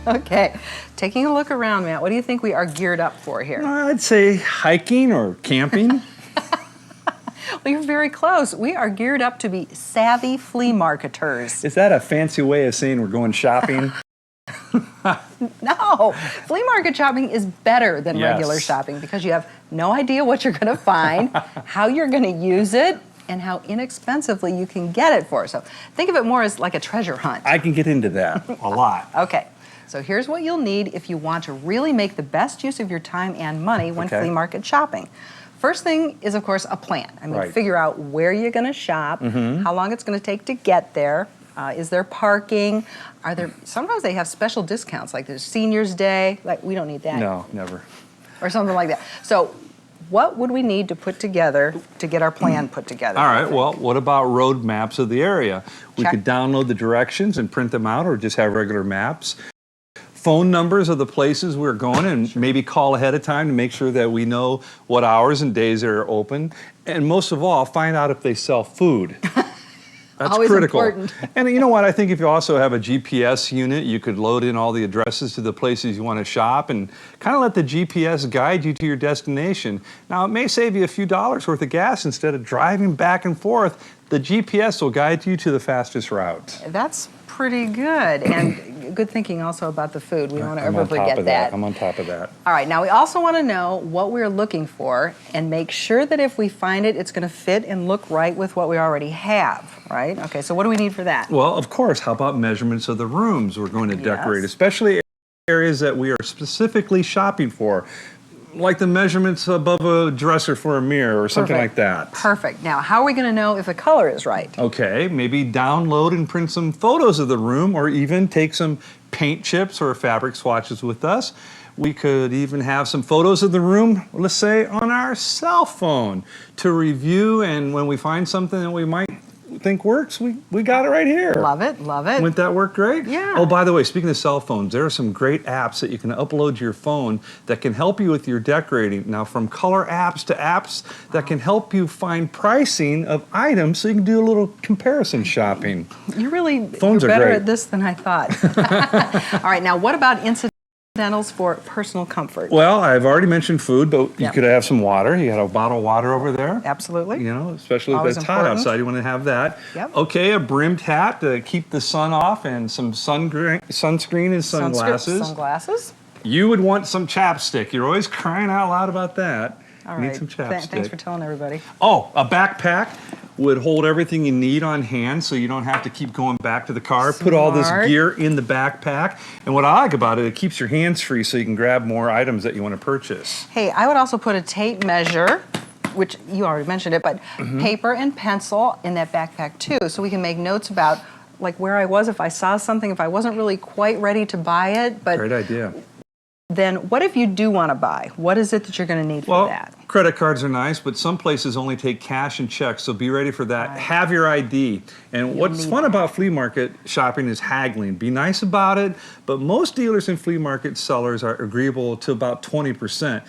Okay, taking a look around, Matt, what do you think we are geared up for here? I'd say hiking or camping. Well, you're very close. We are geared up to be savvy flea marketers. Is that a fancy way of saying we're going shopping? No, flea market shopping is better than Yes. regular shopping because you have no idea what you're going to find, how you're going to use it, and how inexpensively you can get it for. So think of it more as like a treasure hunt. I can get into that a lot. Okay, so here's what you'll need if you want to really make the best use of your time and money when Okay. flea market shopping. First thing is, of course, a plan. I mean, Right. figure out where you're going to shop, how long it's going to take to get there. Is there parking? Are there? Sometimes they have special discounts, like there's Seniors Day. Like we don't need that. No, never. Or something like that. So, what would we need to put together to get our plan put together? All right, well, what about road maps of the area? We Check. could download the directions and print them out or just have regular maps. Phone numbers of the places we're going and maybe call ahead of time to make sure that we know what hours and days they're open. And most of all, find out if they sell food. That's Always critical. important. And you know what? I think if you also have a GPS unit, you could load in all the addresses to the places you want to shop and kind of let the GPS guide you to your destination. Now, it may save you a few dollars worth of gas instead of driving back and forth. The GPS will guide you to the fastest route. That's pretty good. And good thinking also about the food. We don't want to ever forget that. I'm on top of that. All right, now we also want to know what we're looking for and make sure that if we find it, it's going to fit and look right with what we already have, right? Okay, so what do we need for that? Well, of course, how about measurements of the rooms we're going to decorate, Yes. especially areas that we are specifically shopping for, like the measurements above a dresser for a mirror or something like that. Perfect. Now, how are we going to know if the color is right? Okay, maybe download and print some photos of the room or even take some paint chips or fabric swatches with us. We could even have some photos of the room, let's say, on our cell phone to review, and when we find something that we might think works, we got it right here. Love it, love it. Wouldn't that work great? Yeah. Oh, by the way, speaking of cell phones, there are some great apps that you can upload to your phone that can help you with your decorating. Now, from color apps to apps that can help you find pricing of items so you can do a little comparison shopping. You're really Phones you're are better great. at this than I thought. All right, now what about incidentals for personal comfort? Well, I've already mentioned food, but you Yep. could have some water. You got a bottle of water over there. Absolutely. You know, especially if Always it's hot important. outside, you want to have that. Yep. Okay, a brimmed hat to keep the sun off and some sunscreen and sunglasses. Sunglasses. You would want some chapstick. You're always crying out loud about that. All You right. need some chapstick. Thanks for telling everybody. Oh, a backpack would hold everything you need on hand so you don't have to keep going back to the car. Put all this Smart. gear in the backpack. And what I like about it, it keeps your hands free so you can grab more items that you want to purchase. Hey, I would also put a tape measure, which you already mentioned it, but paper and pencil in that backpack too, so we can make notes about like where I was, if I saw something, if I wasn't really quite ready to buy it, but Great idea. then what if you do want to buy? What is it that you're going to need for Well, that? credit cards are nice, but some places only take cash and checks, so be ready for that. Right. Have your ID. And what's need fun that. about flea market shopping is haggling. Be nice about it, but most dealers and flea market sellers are agreeable to about 20%.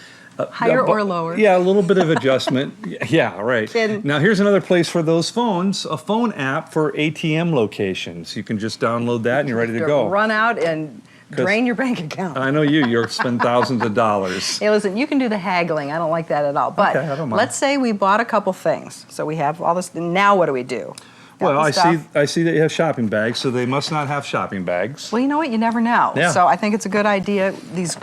Higher or lower? Yeah, a little bit of adjustment. Yeah, right. Kidding. Now here's another place for those phones, a phone app for ATM locations. You can just download that and you're ready to go. Run out and drain your bank account. I know you'll spend thousands of dollars. Hey, listen, you can do the haggling. I don't like that at all. But Okay, I don't mind. let's say we bought a couple things. So we have all this. Now what do we do? Got Well, the I stuff. see that you have shopping bags, so they must not have shopping bags. Well, you know what? You never know. Yeah. So I think it's a good idea. These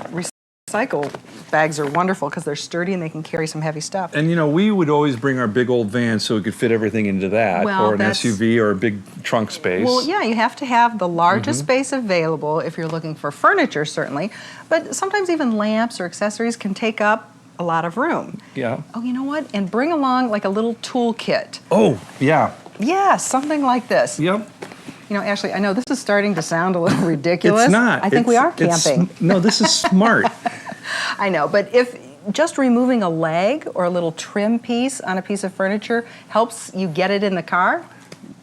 recycle bags are wonderful because they're sturdy and they can carry some heavy stuff. And you know, we would always bring our big old van so we could fit everything into that, Well, or an that's- SUV or a big trunk space. Well, yeah, you have to have the largest Mm-hmm. space available if you're looking for furniture, certainly. But sometimes even lamps or accessories can take up a lot of room. Yeah. Oh, you know what? And bring along like a little toolkit. Oh, yeah. Yeah, something like this. Yep. You know, Ashley, I know this is starting to sound a little ridiculous. It's not. I think we are It's- camping. no, this is smart. I know, but if just removing a leg or a little trim piece on a piece of furniture helps you get it in the car,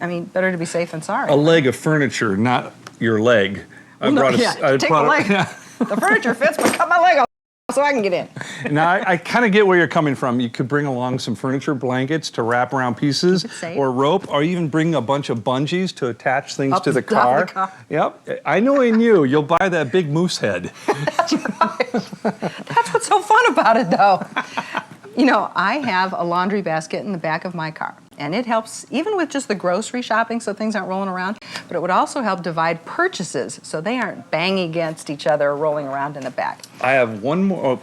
I mean, better to be safe than sorry. A leg of furniture, not your leg. I Well, no, brought a, yeah, I take brought the leg. Yeah. The furniture fits, but cut my leg off. so I can get in. Now, I kind of get where you're coming from. You could bring along some furniture blankets to wrap around pieces, Keep it safe. or rope, or even bring a bunch of bungees to attach things Up to the the top car. of the car. Yep. I know in you'll buy that big moose head. That's what's so fun about it, though. You know, I have a laundry basket in the back of my car, and it helps even with just the grocery shopping so things aren't rolling around, but it would also help divide purchases so they aren't banging against each other or rolling around in the back. I have one more. Oh,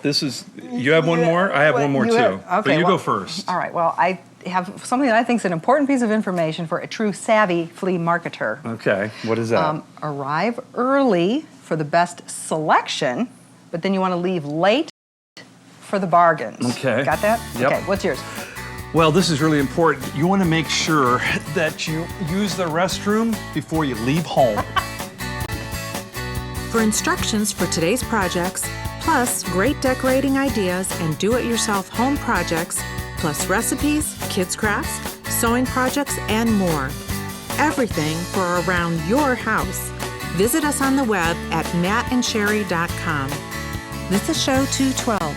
you have one more? I have one more You too. have- But okay, you well, go first. All right, well, I have something that I think is an important piece of information for a true savvy flea marketer. Okay, what is that? Arrive early for the best selection, but then you want to leave late for the bargains. Okay. Got that? Yep. Okay, what's yours? Well, this is really important. You want to make sure that you use the restroom before you leave home. For instructions for today's projects, plus great decorating ideas and do-it-yourself home projects, plus recipes, kids' crafts, sewing projects, and more. Everything for around your house. Visit us on the web at mattandshari.com. This is Show 212.